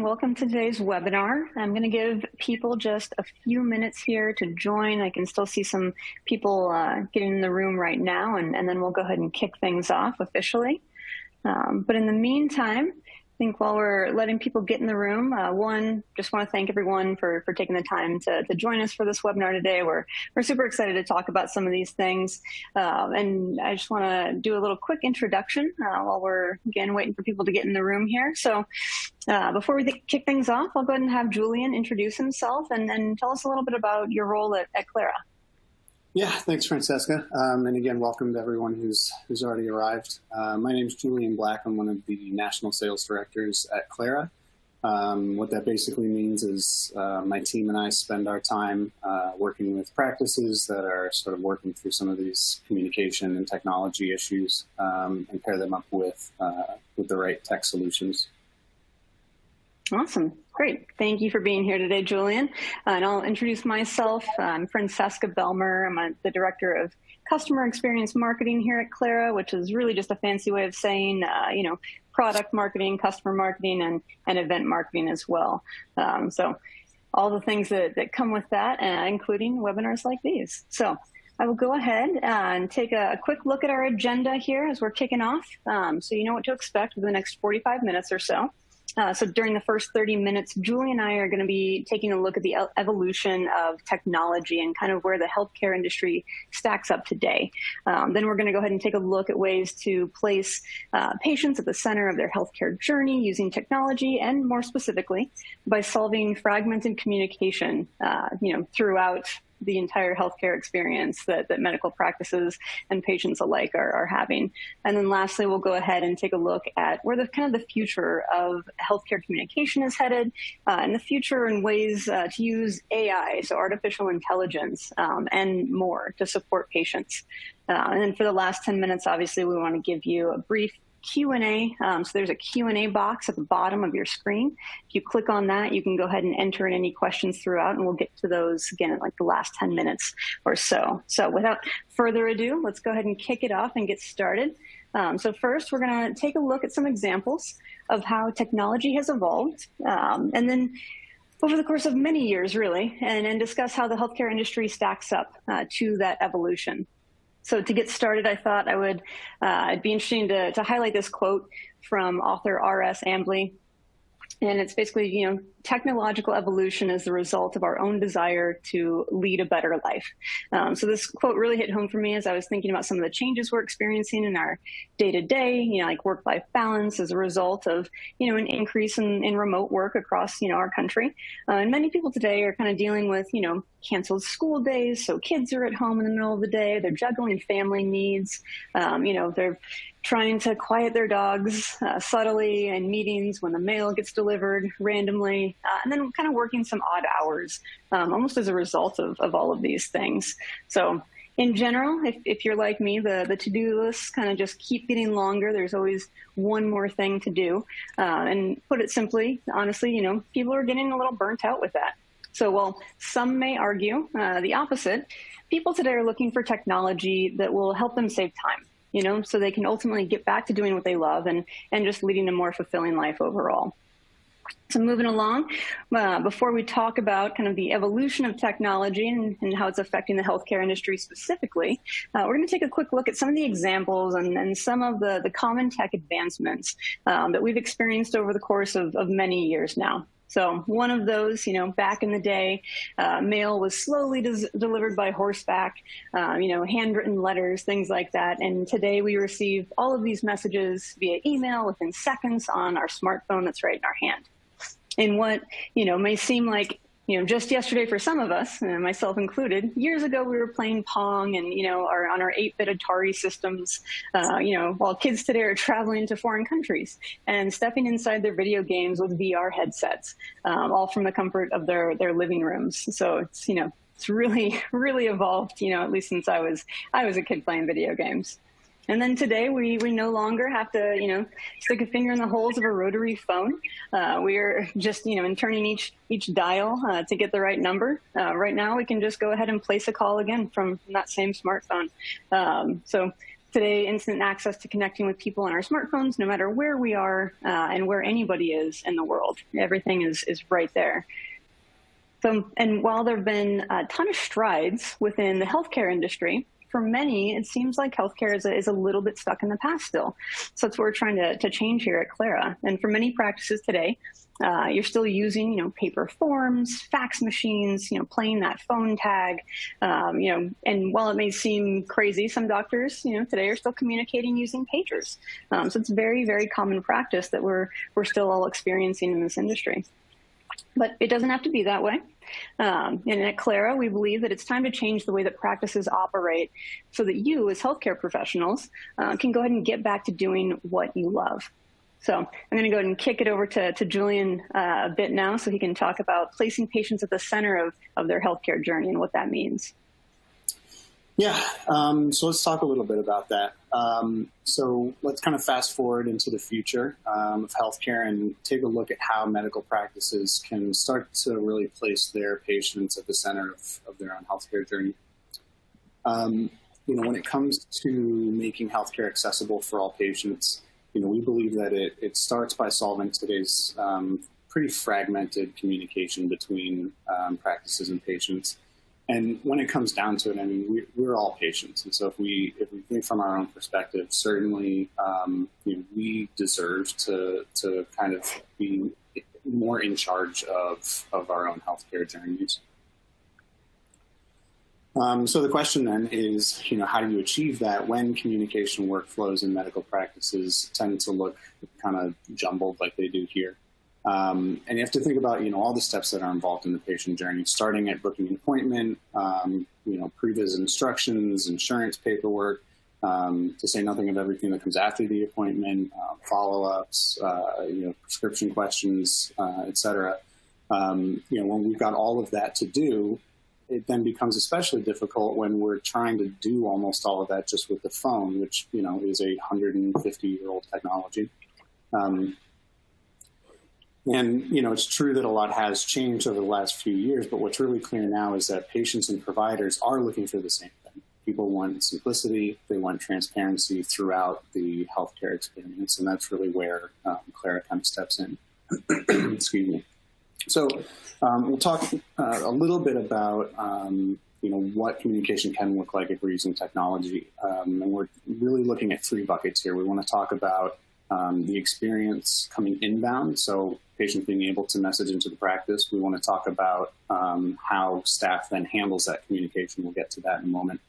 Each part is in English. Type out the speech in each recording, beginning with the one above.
welcome to today's webinar. I'm going to give people just a few minutes here to join. I can still see some people getting in the room right now, and then we'll go ahead and kick things off officially. But in the meantime, I think while we're letting people get in the room, one, just want to thank everyone for taking the time to join us for this webinar today. We're super excited to talk about some of these things. And I just want to do a little quick introduction while we're, again, waiting for people to get in the room here. So before we kick things off, I'll go ahead and have Julian introduce himself and then tell us a little bit about your role at Klara. Yeah, thanks, Francesca. And again, welcome to everyone who's already arrived. My name is Julian Black. I'm one of the national sales directors at Klara. What that basically means is my team and I spend our time working with practices that are sort of working through some of these communication and technology issues and pair them up with the right tech solutions. Awesome. Great. Thank you for being here today, Julian. And I'll introduce myself. I'm Francesca Belmer. I'm the Director of Customer Experience Marketing here at Klara, which is really just a fancy way of saying, product marketing, customer marketing, and event marketing as well. So all the things that come with that, including webinars like these. So I will go ahead and take a quick look at our agenda here as we're kicking off. So you know what to expect for the next 45 minutes or so. So during the first 30 minutes, Julie and I are going to be taking a look at the evolution of technology and kind of where the healthcare industry stacks up today. Then we're going to go ahead and take a look at ways to place patients at the center of their healthcare journey using technology, and more specifically, by solving fragmented communication, throughout the entire healthcare experience that medical practices and patients alike are having. And then lastly, we'll go ahead and take a look at where the future of healthcare communication is headed, and the future and ways to use AI, so artificial intelligence, and more to support patients. And then for the last 10 minutes, obviously, we want to give you a brief Q&A. So there's a Q&A box at the bottom of your screen. If you click on that, you can go ahead and enter in any questions throughout, and we'll get to those again in like the last 10 minutes or so. So without further ado, let's go ahead and kick it off and get started. So first, we're going to take a look at some examples of how technology has evolved, and then over the course of many years, really, and discuss how the healthcare industry stacks up to that evolution. So to get started, I thought it'd be interesting to highlight this quote from author R.S. Ambly. And it's basically, technological evolution is the result of our own desire to lead a better life. So this quote really hit home for me as I was thinking about some of the changes we're experiencing in our day-to-day, like work-life balance as a result of, an increase in remote work across, our country. And many people today are kind of dealing with, canceled school days. So kids are at home in the middle of the day. They're juggling family needs. They're trying to quiet their dogs subtly in meetings when the mail gets delivered randomly, and then kind of working some odd hours, almost as a result of all of these things. So in general, if you're like me, the to-do lists kind of just keep getting longer. There's always one more thing to do. And put it simply, honestly, people are getting a little burnt out with that. So while some may argue the opposite, people today are looking for technology that will help them save time, so they can ultimately get back to doing what they love and just leading a more fulfilling life overall. So moving along, before we talk about kind of the evolution of technology and how it's affecting the healthcare industry specifically, we're going to take a quick look at some of the examples and some of the common tech advancements that we've experienced over the course of many years now. So one of those, back in the day, mail was slowly delivered by horseback, handwritten letters, things like that. And today we receive all of these messages via email within seconds on our smartphone that's right in our hand. And what, may seem like, just yesterday for some of us, myself included, years ago we were playing Pong and, on our 8-bit Atari systems, while kids today are traveling to foreign countries and stepping inside their video games with VR headsets, all from the comfort of their living rooms. So it's, it's really, really evolved, at least since I was a kid playing video games. And then today, we no longer have to, stick a finger in the holes of a rotary phone. We are just, turning each dial to get the right number. Right now, we can just go ahead and place a call again from that same smartphone. So today, instant access to connecting with people on our smartphones, no matter where we are and where anybody is in the world. Everything is right there. So, and while there have been a ton of strides within the healthcare industry, for many, it seems like healthcare is a little bit stuck in the past still. So that's what we're trying to change here at Klara. And for many practices today, you're still using, paper forms, fax machines, playing that phone tag, and while it may seem crazy, some doctors, today are still communicating using pagers. So it's very, very common practice that we're still all experiencing in this industry. But it doesn't have to be that way. And at Klara, we believe that it's time to change the way that practices operate so that you, as healthcare professionals, can go ahead and get back to doing what you love. So I'm going to go ahead and kick it over to Julian a bit now so he can talk about placing patients at the center of their healthcare journey and what that means. Yeah, so let's talk a little bit about that. So let's kind of fast forward into the future of healthcare and take a look at how medical practices can start to really place their patients at the center of their own healthcare journey. When it comes to making healthcare accessible for all patients, we believe that it starts by solving today's pretty fragmented communication between practices and patients. And when it comes down to it, we're all patients. And so if we think from our own perspective, certainly we deserve to kind of be more in charge of our own healthcare journeys. So the question then is, how do you achieve that when communication workflows in medical practices tend to look kind of jumbled like they do here? And you have to think about, all the steps that are involved in the patient journey, starting at booking an appointment, pre-visit instructions, insurance paperwork, to say nothing of everything that comes after the appointment, follow-ups, prescription questions, et cetera. When we've got all of that to do, it then becomes especially difficult when we're trying to do almost all of that just with the phone, which, is a 150-year-old technology. And, it's true that a lot has changed over the last few years, but what's really clear now is that patients and providers are looking for the same thing. People want simplicity, they want transparency throughout the healthcare experience, and that's really where Klara kind of steps in. Excuse me. So we'll talk a little bit about, what communication can look like if we're using technology. And we're really looking at three buckets here. We want to talk about the experience coming inbound, so patients being able to message into the practice. We want to talk about how staff then handles that communication. We'll get to that in a moment.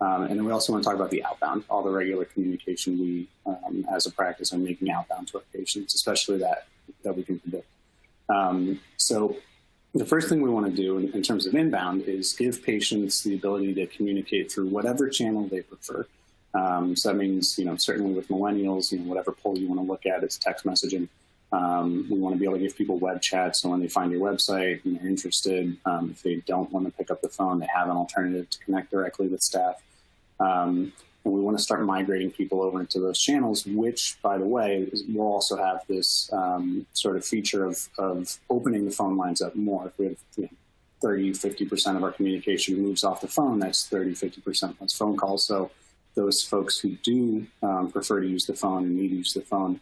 And then we also want to talk about the outbound, all the regular communication we, as a practice, are making outbound to our patients, especially that we can predict. So the first thing we want to do in terms of inbound is give patients the ability to communicate through whatever channel they prefer. So that means, certainly with millennials, whatever poll you want to look at, it's text messaging. We want to be able to give people web chat, so when they find your website and they're interested, if they don't want to pick up the phone, they have an alternative to connect directly with staff. And we want to start migrating people over into those channels, which, by the way, will also have this sort of feature of opening the phone lines up more. If we have 30, 50% of our communication moves off the phone, that's 30, 50% less phone calls. So those folks who do prefer to use the phone and need to use the phone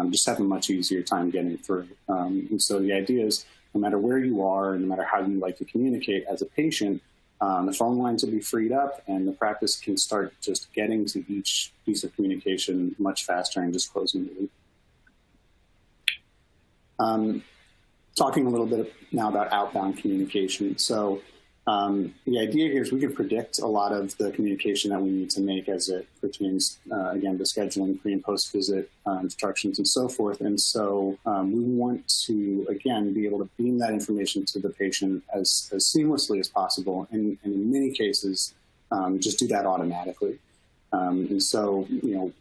just have a much easier time getting through. And so the idea is, no matter where you are and no matter how you like to communicate as a patient, the phone lines will be freed up and the practice can start just getting to each piece of communication much faster and just closing the loop. Talking a little bit now about outbound communication. So the idea here is we can predict a lot of the communication that we need to make as it pertains, again, to scheduling pre and post visit instructions and so forth. And so we want to, again, be able to beam that information to the patient as seamlessly as possible. And in many cases, just do that automatically. And so,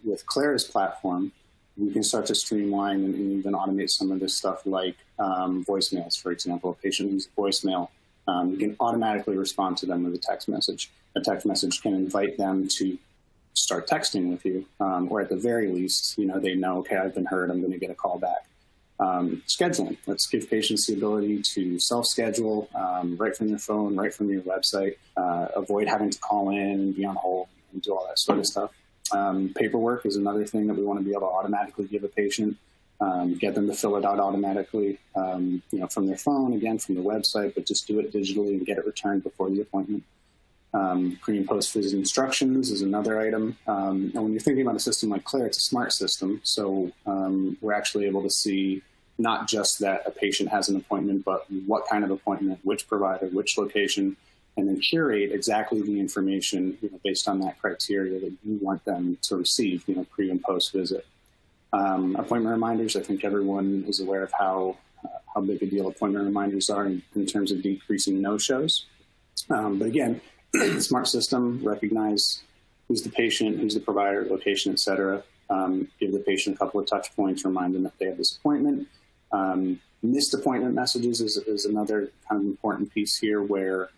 with Klara's platform, we can start to streamline and even automate some of this stuff like voicemails, for example. A patient leaves a voicemail. You can automatically respond to them with a text message. A text message can invite them to start texting with you, or at the very least, they know, okay, I've been heard, I'm going to get a call back. Scheduling. Let's give patients the ability to self-schedule right from their phone, right from your website, avoid having to call in and be on hold and do all that sort of stuff. Paperwork is another thing that we want to be able to automatically give a patient, get them to fill it out automatically, from their phone, again, from the website, but just do it digitally and get it returned before the appointment. Pre and post visit instructions is another item. And when you're thinking about a system like Klara, it's a smart system. So we're actually able to see not just that a patient has an appointment, but what kind of appointment, which provider, which location, and then curate exactly the information based on that criteria that you want them to receive, pre and post visit. Appointment reminders, I think everyone is aware of how big a deal appointment reminders are in terms of decreasing no-shows. But again, smart system, recognize who's the patient, who's the provider, location, et cetera. Give the patient a couple of touch points, remind them that they have this appointment. Missed appointment messages is another kind of important piece here where,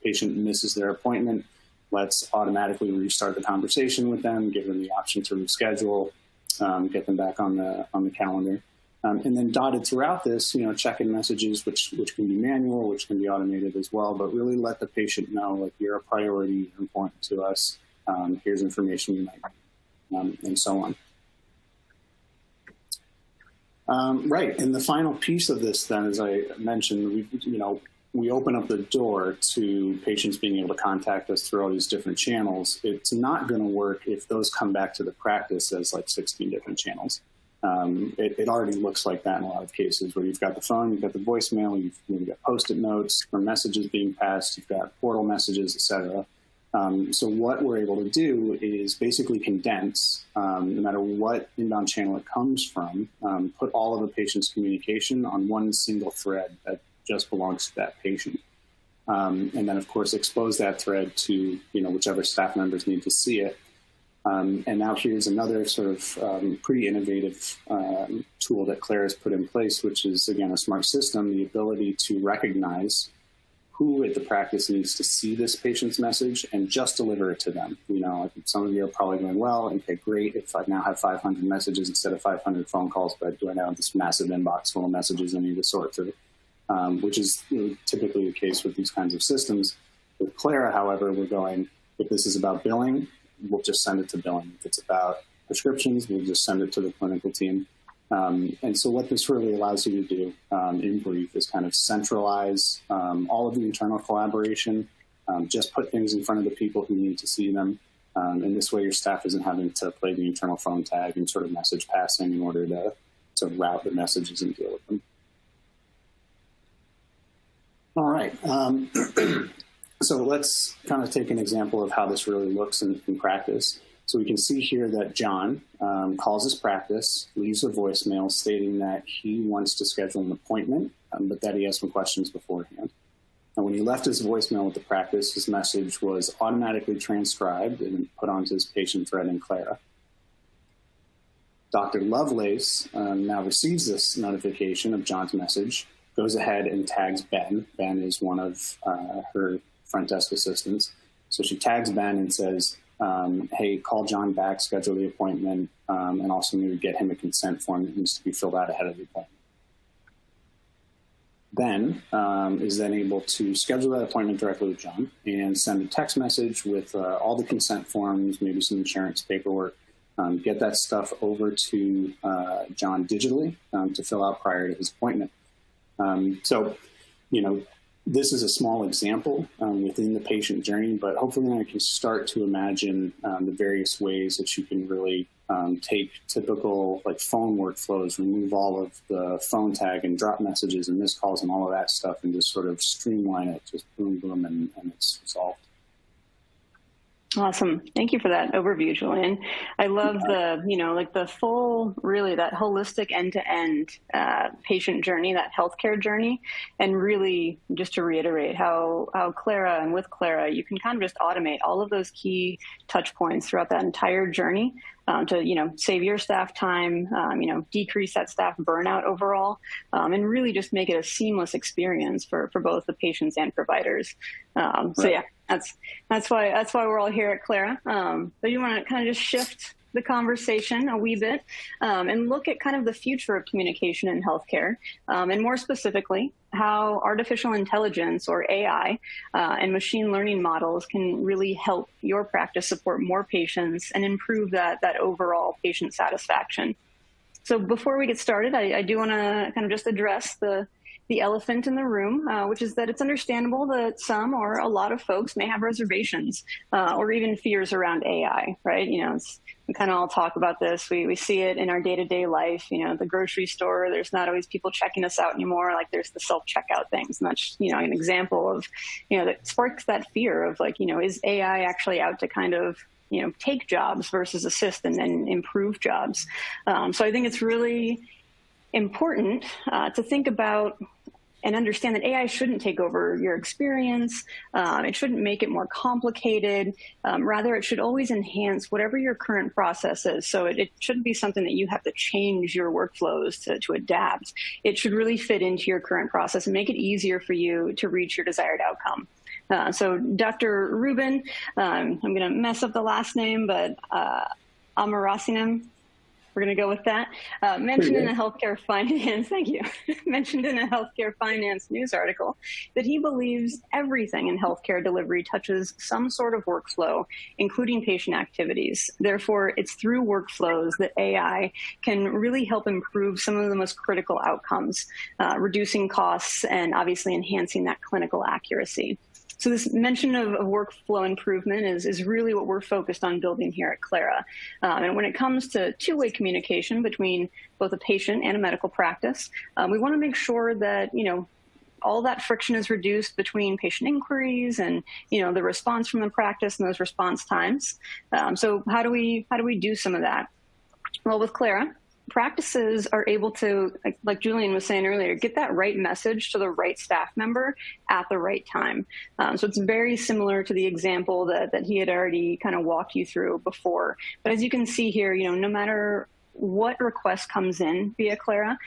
patient misses their appointment. Let's automatically restart the conversation with them, give them the option to reschedule, get them back on the calendar. And then dotted throughout this, check-in messages, which can be manual, which can be automated as well, but really let the patient know, like, you're a priority, you're important to us, here's information you might need, and so on. Right, and the final piece of this then, as I mentioned, we open up the door to patients being able to contact us through all these different channels. It's not going to work if those come back to the practice as like 16 different channels. It already looks like that in a lot of cases where you've got the phone, you've got the voicemail, you've got Post-it notes or messages being passed, you've got portal messages, et cetera. So what we're able to do is basically condense, no matter what inbound channel it comes from, put all of the patient's communication on one single thread that just belongs to that patient. And then, of course, expose that thread to, whichever staff members need to see it. And now here's another sort of pretty innovative tool that Klara has put in place, which is, again, a smart system, the ability to recognize who at the practice needs to see this patient's message and just deliver it to them. I think some of you are probably going, well, okay, great, if I now have 500 messages instead of 500 phone calls, but do I now have this massive inbox full of messages I need to sort through? Which is typically the case with these kinds of systems. With Klara, however, we're going, if this is about billing, we'll just send it to billing. If it's about prescriptions, we'll just send it to the clinical team. And so what this really allows you to do in brief is kind of centralize all of the internal collaboration, just put things in front of the people who need to see them. And this way your staff isn't having to play the internal phone tag and sort of message passing in order to route the messages and deal with them. All right. So let's kind of take an example of how this really looks in practice. So we can see here that John calls his practice, leaves a voicemail stating that he wants to schedule an appointment, but that he has some questions beforehand. And when he left his voicemail with the practice, his message was automatically transcribed and put onto his patient thread in Klara. Dr. Lovelace now receives this notification of John's message, goes ahead and tags Ben. Ben is one of her front desk assistants. So she tags Ben and says, hey, call John back, schedule the appointment, and also maybe get him a consent form that needs to be filled out ahead of the appointment. Ben is then able to schedule that appointment directly with John and send a text message with all the consent forms, maybe some insurance paperwork, get that stuff over to John digitally to fill out prior to his appointment. So, this is a small example within the patient journey, but hopefully I can start to imagine the various ways that you can really take typical phone workflows, remove all of the phone tag and drop messages and missed calls and all of that stuff and just sort of streamline it, just boom, boom, and it's solved. Awesome. Thank you for that overview, Julian. I love the full, really that holistic end-to-end patient journey, that healthcare journey. And really just to reiterate how Klara and with Klara, you can kind of just automate all of those key touch points throughout that entire journey to, save your staff time, decrease that staff burnout overall, and really just make it a seamless experience for both the patients and providers. So yeah. That's why we're all here at Klara. So you want to kind of just shift the conversation a wee bit and look at kind of the future of communication in healthcare, and more specifically, how artificial intelligence, or AI, and machine learning models can really help your practice support more patients and improve that overall patient satisfaction. So before we get started, I do want to kind of just address the elephant in the room, which is that it's understandable that some or a lot of folks may have reservations or even fears around AI, right? We kind of all talk about this. We see it in our day-to-day life, the grocery store. There's not always people checking us out anymore. Like there's the self-checkout things. And that's, an example of, that sparks that fear of like, is AI actually out to kind of, take jobs versus assist and then improve jobs. So I think it's really important to think about and understand that AI shouldn't take over your experience. It shouldn't make it more complicated. Rather, it should always enhance whatever your current process is. So it shouldn't be something that you have to change your workflows to adapt. It should really fit into your current process and make it easier for you to reach your desired outcome. So Dr. Rubin, I'm going to mess up the last name, but Amarasingam, we're going to go with that. Mentioned in a healthcare finance, thank you, mentioned in a healthcare finance news article that he believes everything in healthcare delivery touches some sort of workflow, including patient activities. Therefore, it's through workflows that AI can really help improve some of the most critical outcomes, reducing costs and obviously enhancing that clinical accuracy. So this mention of workflow improvement is really what we're focused on building here at Klara. And when it comes to two-way communication between both a patient and a medical practice, we want to make sure that, all that friction is reduced between patient inquiries and, the response from the practice and those response times. So how do we do some of that? Well, with Klara, practices are able to, like Julian was saying earlier, get that right message to the right staff member at the right time. So it's very similar to the example that he had already kind of walked you through before. But as you can see here, no matter what request comes in via Klara,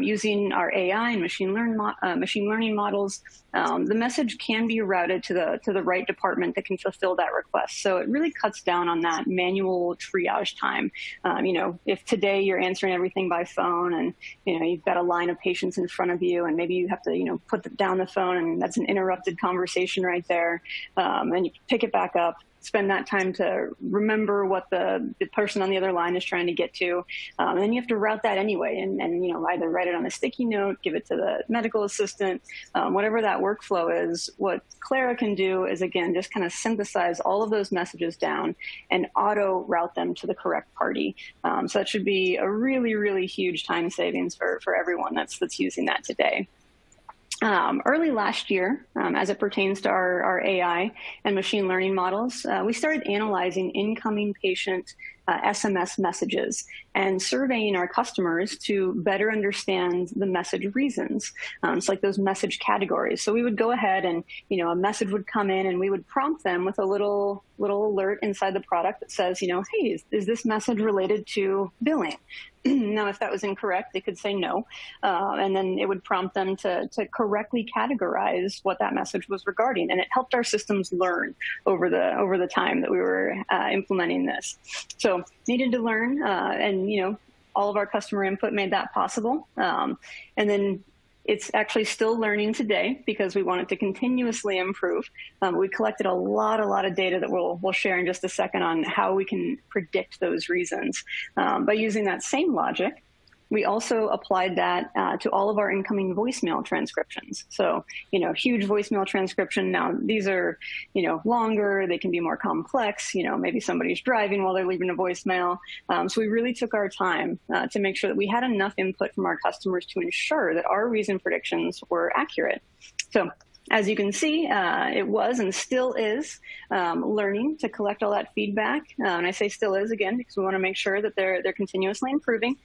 using our AI and machine learning models, the message can be routed to the right department that can fulfill that request. So it really cuts down on that manual triage time. If today you're answering everything by phone and you've got a line of patients in front of you, and maybe you have to put down the phone, and that's an interrupted conversation right there, and you pick it back up. Spend that time to remember what the person on the other line is trying to get to. And then you have to route that anyway and either write it on a sticky note, give it to the medical assistant, whatever that workflow is. What Klara can do is, again, just kind of synthesize all of those messages down and auto route them to the correct party. So that should be a really, really huge time savings for everyone that's using that today. Early last year, as it pertains to our AI and machine learning models, we started analyzing incoming patient SMS messages and surveying our customers to better understand the message reasons. It's like those message categories. So we would go ahead and, a message would come in and we would prompt them with a little alert inside the product that says, hey, is this message related to billing? Now, if that was incorrect, they could say no, and then it would prompt them to correctly categorize what that message was regarding, and it helped our systems learn over the time that we were implementing this. So needed to learn, and all of our customer input made that possible, and then it's actually still learning today because we want it to continuously improve. We collected a lot of data that we'll share in just a second on how we can predict those reasons. By using that same logic, we also applied that to all of our incoming voicemail transcriptions. So, huge voicemail transcription. Now, these are, longer. They can be more complex. Maybe somebody's driving while they're leaving a voicemail. So we really took our time to make sure that we had enough input from our customers to ensure that our reason predictions were accurate. So as you can see, it was and still is learning to collect all that feedback. And I say still is, again, because we want to make sure that they're continuously improving.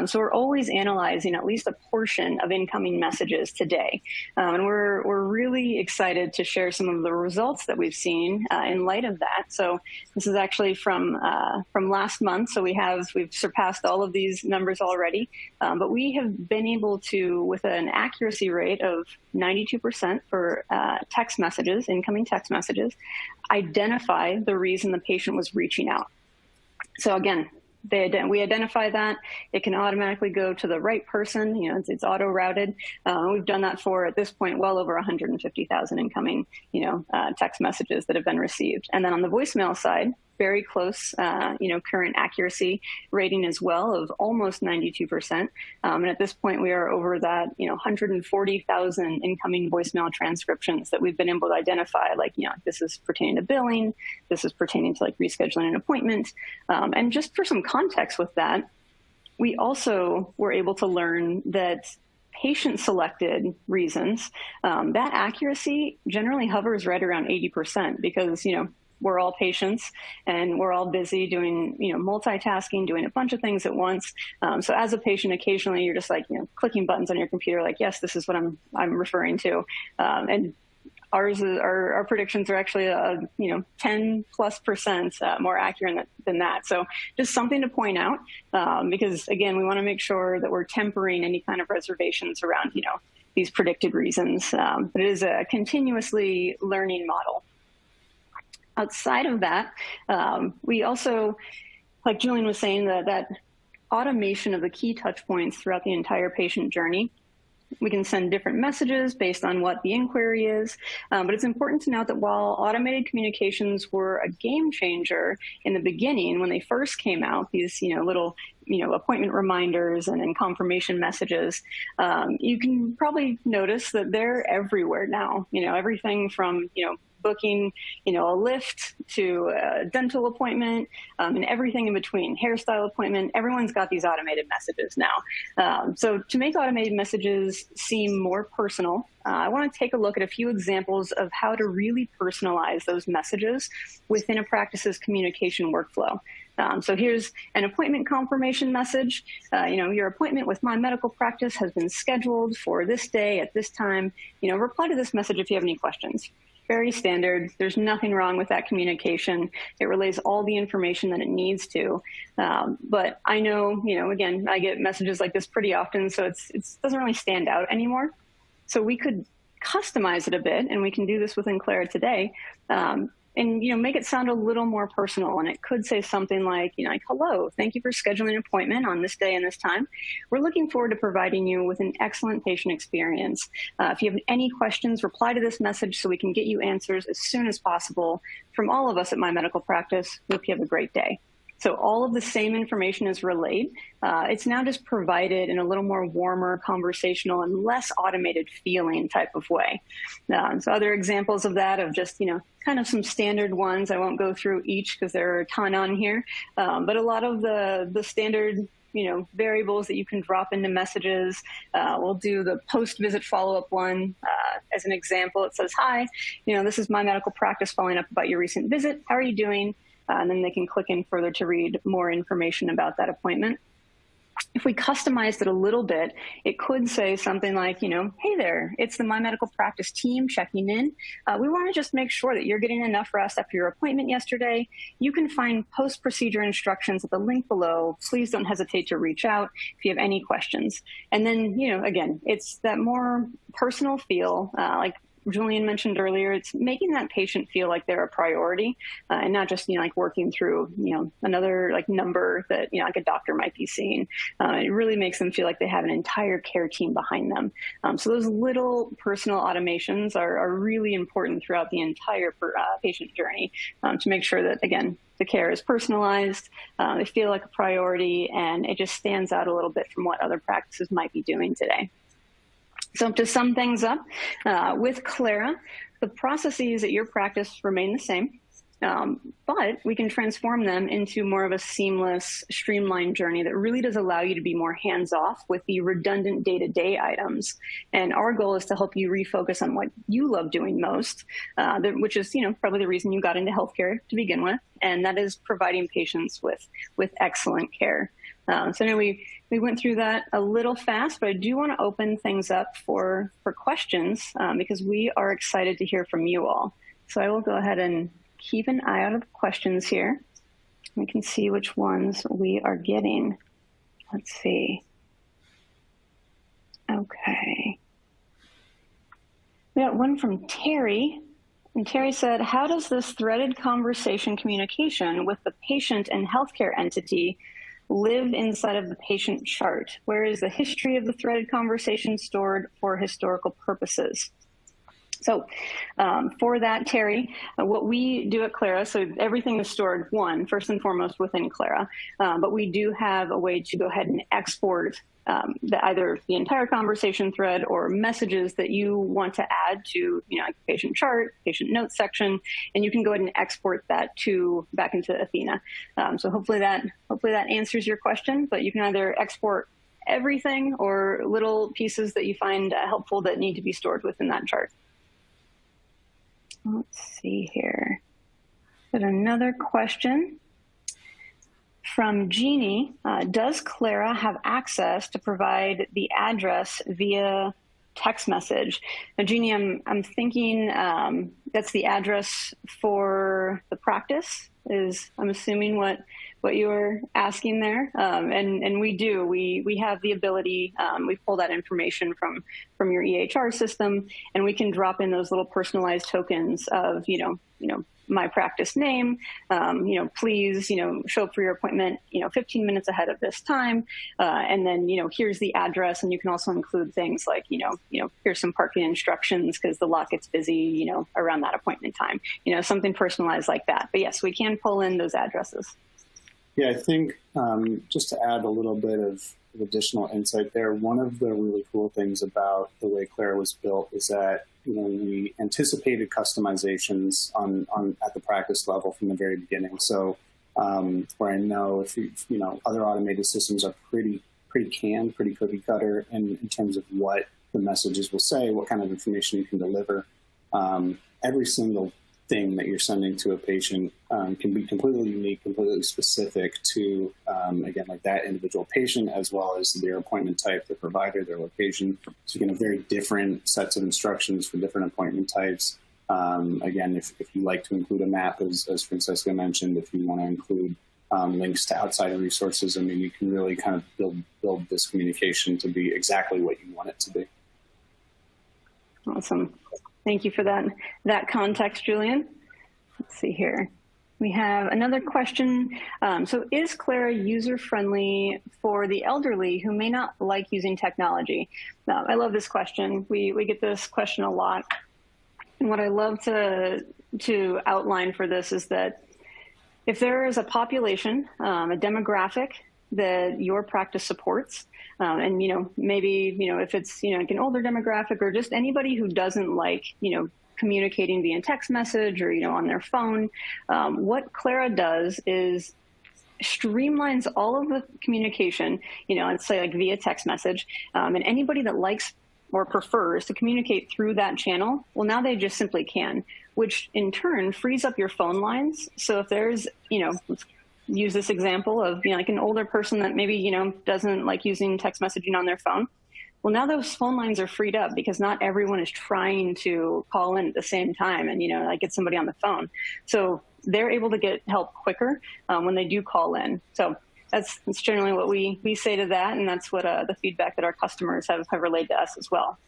So we're always analyzing at least a portion of incoming messages today. And we're really excited to share some of the results that we've seen in light of that. So this is actually from last month. So we've surpassed all of these numbers already. But we have been able to, with an accuracy rate of 92% for text messages, incoming text messages, identify the reason the patient was reaching out. So again, we identify that. It can automatically go to the right person. It's auto routed. We've done that for, at this point, well over 150,000 incoming, text messages that have been received. And then on the voicemail side, very close, current accuracy rating as well of almost 92%. And at this point, we are over that, 140,000 incoming voicemail transcriptions that we've been able to identify. Like, this is pertaining to billing, this is pertaining to like rescheduling an appointment. And just for some context with that, we also were able to learn that patient-selected reasons, that accuracy generally hovers right around 80% because, we're all patients and we're all busy doing, multitasking, doing a bunch of things at once. So as a patient, occasionally you're just like, clicking buttons on your computer, like, yes, this is what I'm referring to. And our predictions are actually, 10+% more accurate than that. So just something to point out, because again, we want to make sure that we're tempering any kind of reservations around, these predicted reasons. But it is a continuously learning model. Outside of that, we also, like Julian was saying, that automation of the key touch points throughout the entire patient journey. We can send different messages based on what the inquiry is, but it's important to note that while automated communications were a game changer in the beginning, when they first came out, these little appointment reminders and confirmation messages, you can probably notice that they're everywhere now. Everything from booking, a lift to a dental appointment, and everything in between, hairstyle appointment, everyone's got these automated messages now. So to make automated messages seem more personal, I want to take a look at a few examples of how to really personalize those messages within a practice's communication workflow. So here's an appointment confirmation message. Your appointment with my medical practice has been scheduled for this day at this time. Reply to this message if you have any questions. Very standard. There's nothing wrong with that communication. It relays all the information that it needs to. But I know, again, I get messages like this pretty often, so it doesn't really stand out anymore. So we could customize it a bit, and we can do this within Klara today. And make it sound a little more personal. And it could say something like, hello, thank you for scheduling an appointment on this day and this time. We're looking forward to providing you with an excellent patient experience. If you have any questions, reply to this message so we can get you answers as soon as possible. From all of us at my medical practice, hope you have a great day. So all of the same information is relayed. It's now just provided in a little more warmer, conversational, and less automated feeling type of way. So other examples of that, of just, kind of some standard ones. I won't go through each because there are a ton on here, but a lot of the standard variables that you can drop into messages. We'll do the post-visit follow-up one as an example. It says, hi, this is my medical practice following up about your recent visit. How are you doing? And then they can click in further to read more information about that appointment. If we customized it a little bit, it could say something like, hey there, it's the My Medical Practice team checking in. We want to just make sure that you're getting enough rest after your appointment yesterday. You can find post-procedure instructions at the link below. Please don't hesitate to reach out if you have any questions. And then, again, it's that more personal feel, like Julian mentioned earlier, it's making that patient feel like they're a priority, and not just, like working through, another like number that, like a doctor might be seeing. It really makes them feel like they have an entire care team behind them. So those little personal automations are really important throughout the entire patient journey, to make sure that, again, the care is personalized, they feel like a priority, and it just stands out a little bit from what other practices might be doing today. So to sum things up, with Klara, the processes at your practice remain the same, but we can transform them into more of a seamless, streamlined journey that really does allow you to be more hands-off with the redundant day-to-day items. And our goal is to help you refocus on what you love doing most, which is, probably the reason you got into healthcare to begin with, and that is providing patients with excellent care. So now we went through that a little fast, but I do want to open things up for questions, because we are excited to hear from you all. So I will go ahead and keep an eye out of questions here. We can see which ones we are getting. Let's see. Okay. We got one from Terry. And Terry said, how does this threaded conversation communication with the patient and healthcare entity live inside of the patient chart, where is the history of the threaded conversation stored for historical purposes. So for that, Terry, what we do at Klara, so everything is stored, first and foremost within Klara, but we do have a way to go ahead and export either the entire conversation thread or messages that you want to add to, like patient chart, patient notes section, and you can go ahead and export that back into Athena. So hopefully that answers your question, but you can either export everything or little pieces that you find helpful that need to be stored within that chart. Let's see here. Got another question from Jeannie. Does Klara have access to provide the address via text message? Now, Jeannie, I'm thinking that's the address for the practice, I'm assuming what you were asking there. And we do. We have the ability, we pull that information from your EHR system, and we can drop in those little personalized tokens of, my practice name, please, show up for your appointment, 15 minutes ahead of this time. And then, here's the address. And you can also include things like, here's some parking instructions because the lot gets busy, around that appointment time, something personalized like that. But yes, we can pull in those addresses. Yeah, I think just to add a little bit of additional insight there, one of the really cool things about the way Klara was built is that we anticipated customizations on at the practice level from the very beginning. So where I know if other automated systems are pretty cookie cutter in terms of what the messages will say, what kind of information you can deliver. Every single thing that you're sending to a patient can be completely unique, completely specific to, again, like that individual patient, as well as their appointment type, the provider, their location. So you can have very different sets of instructions for different appointment types. Again, if you like to include a map, as Francesca mentioned, if you want to include links to outside resources, I mean, you can really kind of build this communication to be exactly what you want it to be. Awesome. Thank you for that context, Julian. Let's see here. We have another question. So is Klara user-friendly for the elderly who may not like using technology? I love this question. We get this question a lot. And what I love to outline for this is that if there is a population, a demographic that your practice supports, and, maybe, if it's, like an older demographic or just anybody who doesn't like, communicating via text message or, on their phone, what Klara does is streamlines all of the communication, let's say like via text message, and anybody that likes or prefers to communicate through that channel, well, now they just simply can, which in turn frees up your phone lines. So if there's, let's use this example of, like an older person that maybe, doesn't like using text messaging on their phone. Well, now those phone lines are freed up because not everyone is trying to call in at the same time and, like get somebody on the phone. So they're able to get help quicker when they do call in. So that's generally what we say to that. And that's what the feedback that our customers have relayed to us as well.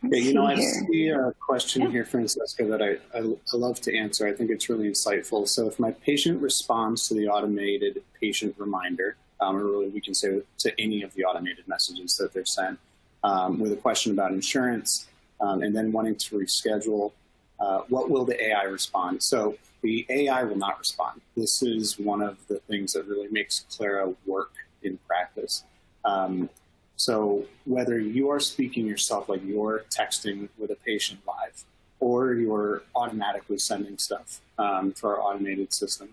Yeah, I see a question here, Francesca, that I love to answer. I think it's really insightful. So if my patient responds to the automated patient reminder, or really we can say to any of the automated messages that they're sent, with a question about insurance, and then wanting to reschedule, what will the AI respond? So the AI will not respond. This is one of the things that really makes Klara work in practice. So whether you are speaking yourself, like you're texting with a patient live, or you're automatically sending stuff for our automated system,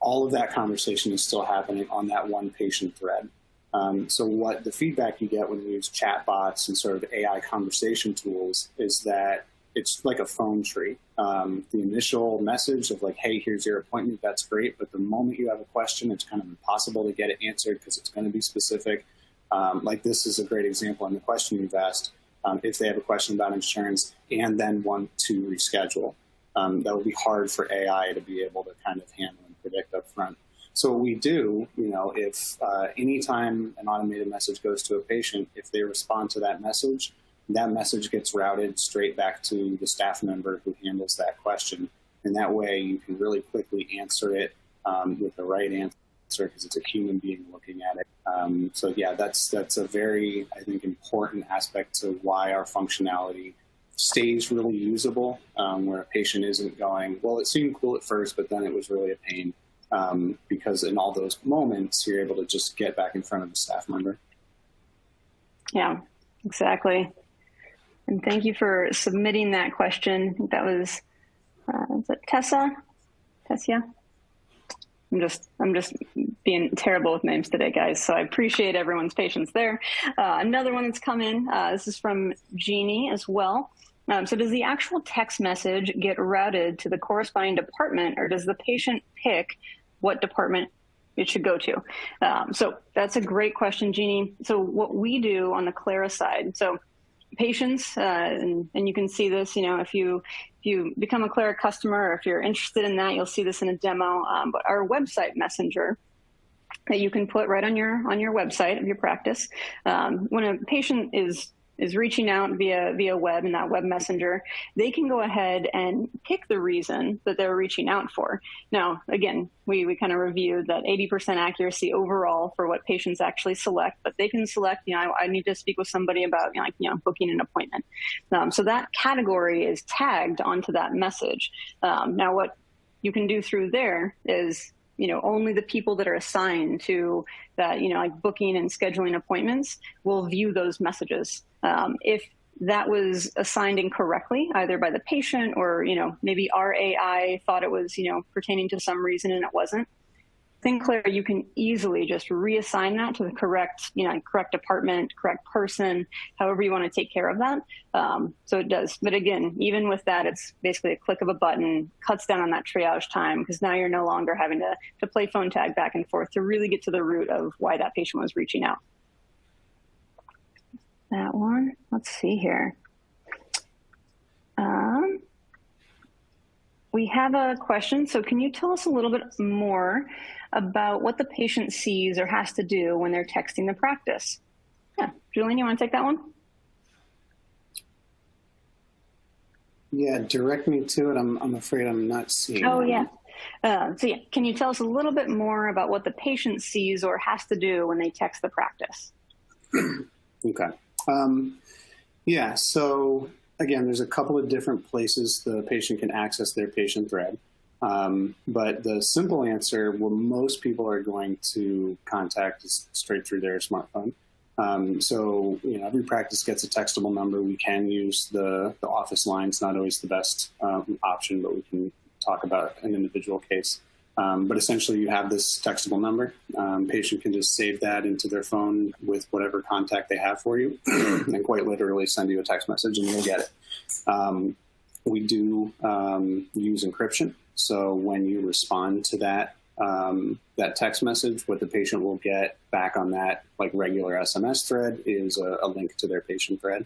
all of that conversation is still happening on that one patient thread. So what the feedback you get when you use chatbots and sort of AI conversation tools is that it's like a phone tree. The initial message of like, hey, here's your appointment, that's great. But the moment you have a question, it's kind of impossible to get it answered because it's going to be specific. Like this is a great example in the question you've asked. If they have a question about insurance and then want to reschedule, that would be hard for AI to be able to kind of handle and predict up front. So what we do, if anytime an automated message goes to a patient, if they respond to that message gets routed straight back to the staff member who handles that question. And that way you can really quickly answer it with the right answer. because it's a human being looking at it. So yeah, that's a very, I think, important aspect to why our functionality stays really usable, where a patient isn't going, well, it seemed cool at first, but then it was really a pain, because in all those moments, you're able to just get back in front of the staff member. Yeah, exactly. And thank you for submitting that question. That was, is it Tessa? Tessia? I'm just being terrible with names today, guys. So I appreciate everyone's patience there. Another one that's come in, this is from Jeannie as well. So does the actual text message get routed to the corresponding department, or does the patient pick what department it should go to? So that's a great question, Jeannie. So what we do on the Klara side, so patients, and you can see this, if you become a Klara customer, or if you're interested in that, you'll see this in a demo. But our website messenger that you can put right on your website of your practice, when a patient is reaching out via web, and that web messenger, they can go ahead and pick the reason that they're reaching out for. Now, again, we kind of reviewed that 80% accuracy overall for what patients actually select, but they can select, I need to speak with somebody about, booking an appointment. So that category is tagged onto that message. Now, what you can do through there is, only the people that are assigned to that, like booking and scheduling appointments will view those messages. If that was assigned incorrectly, either by the patient or, maybe our AI thought it was, pertaining to some reason and it wasn't, in Klara, you can easily just reassign that to the correct, correct department, correct person, however you want to take care of that. So it does. But again, even with that, it's basically a click of a button, cuts down on that triage time, because now you're no longer having to play phone tag back and forth to really get to the root of why that patient was reaching out. That one, let's see here. We have a question. So can you tell us a little bit more about what the patient sees or has to do when they're texting the practice? Yeah, Julian, you want to take that one? Yeah, direct me to it. I'm afraid I'm not seeing it. Yeah. So yeah, can you tell us a little bit more about what the patient sees or has to do when they text the practice? Okay. Yeah, so again, there's a couple of different places the patient can access their patient thread. But the simple answer, what most people are going to contact is straight through their smartphone. So, every practice gets a textable number. We can use the office line. It's not always the best option, but we can talk about an individual case. But essentially, you have this textable number. Patient can just save that into their phone with whatever contact they have for you, and quite literally send you a text message, and you'll get it. We do use encryption. So when you respond to that text message, what the patient will get back on that regular SMS thread is a link to their patient thread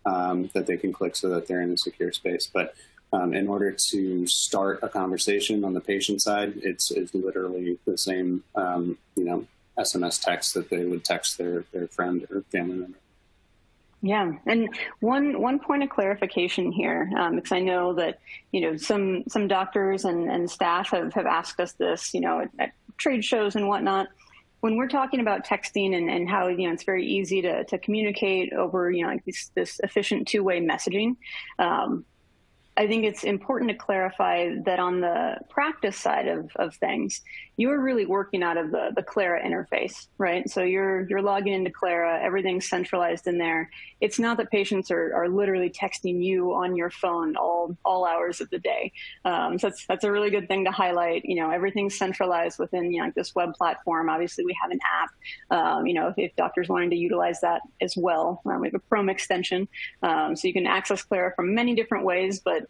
that they can click so that they're in a secure space. But in order to start a conversation on the patient side, it's literally the same SMS text that they would text their friend or family member. Yeah, and one point of clarification here, because I know that some doctors and staff have asked us this, at trade shows and whatnot. When we're talking about texting and how it's very easy to communicate over this efficient two-way messaging. I think it's important to clarify that on the practice side of things, you're really working out of the Klara interface, right? So you're logging into Klara, everything's centralized in there. It's not that patients are literally texting you on your phone all hours of the day. So that's a really good thing to highlight. Everything's centralized within this web platform. Obviously, we have an app. If doctors wanted to utilize that as well, we have a Chrome extension, so you can access Klara from many different ways. But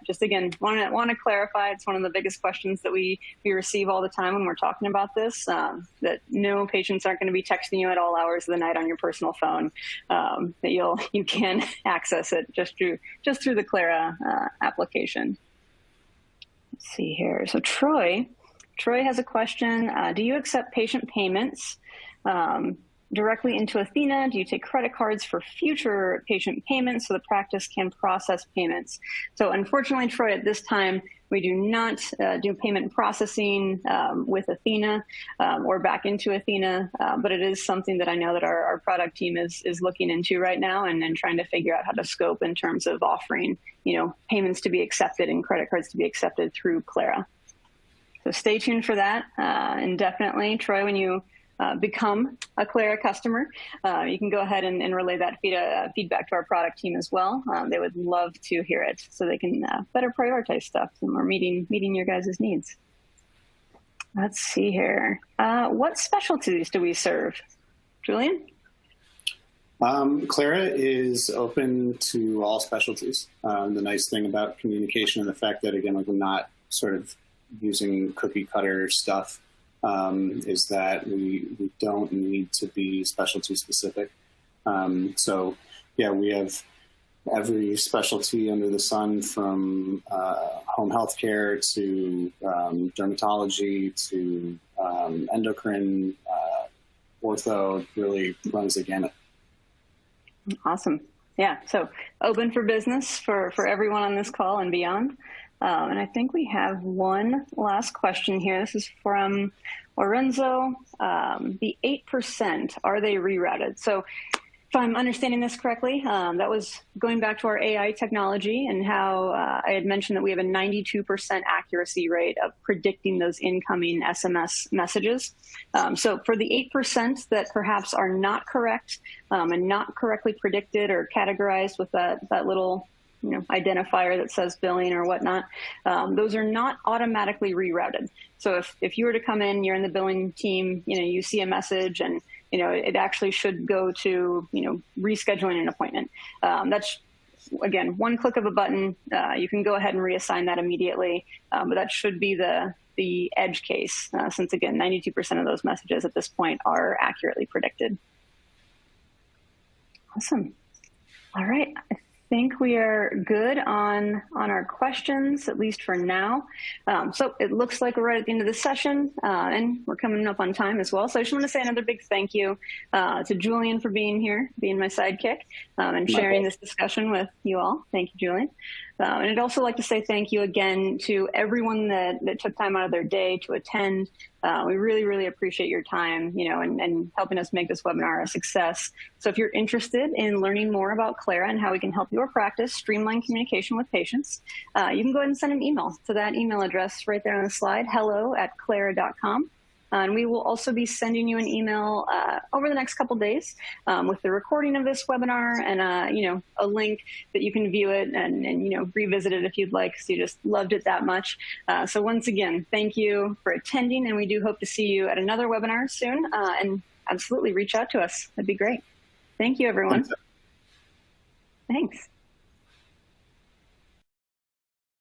just again, want to clarify. It's one of the biggest questions that we receive all the time when we're talking about this. That no, patients aren't going to be texting you at all hours of the night on your personal phone. That you can access it just through the Klara application. Let's see here. So Troy has a question. Do you accept patient payments directly into Athena? Do you take credit cards for future patient payments so the practice can process payments? So unfortunately, Troy, at this time, We do not do payment processing with Athena or back into Athena, but it is something that I know that our product team is looking into right now and trying to figure out how to scope in terms of offering, payments to be accepted and credit cards to be accepted through Klara. So stay tuned for that. And definitely, Troy, when you become a Klara customer, you can go ahead and relay that feedback to our product team as well. They would love to hear it so they can better prioritize stuff and we're meeting your guys' needs. Let's see here. What specialties do we serve? Julian? Klara is open to all specialties. The nice thing about communication and the fact that, again, we're not sort of using cookie cutter stuff is that we don't need to be specialty specific. So yeah, we have every specialty under the sun from home health care to dermatology to endocrine, ortho, really runs the gamut. Awesome. Yeah, so open for business for everyone on this call and beyond. And I think we have one last question here. This is from Lorenzo. The 8%, are they rerouted? So if I'm understanding this correctly, that was going back to our AI technology and how I had mentioned that we have a 92% accuracy rate of predicting those incoming SMS messages. So for the 8% that perhaps are not correct and not correctly predicted or categorized with that little identifier that says billing or whatnot, those are not automatically rerouted. So if you were to come in, you're in the billing team, you see a message and it actually should go to, rescheduling an appointment. That's, again, one click of a button. You can go ahead and reassign that immediately, but that should be the edge case, since, again, 92% of those messages at this point are accurately predicted. Awesome. All right. I think we are good on our questions, at least for now. So it looks like we're right at the end of the session, and we're coming up on time as well. So I just want to say another big thank you to Julian for being here, being my sidekick, and sharing this discussion with you all. Thank you, Julian. And I'd also like to say thank you again to everyone that took time out of their day to attend. We really, really appreciate your time, and helping us make this webinar a success. So if you're interested in learning more about Klara and how we can help your practice streamline communication with patients, you can go ahead and send an email to that email address right there on the slide, hello@klara.com. And we will also be sending you an email over the next couple days with the recording of this webinar and a link that you can view it and revisit it if you'd like, because you just loved it that much. So once again, thank you for attending, and we do hope to see you at another webinar soon. And absolutely reach out to us. That'd be great. Thank you, everyone. Thanks.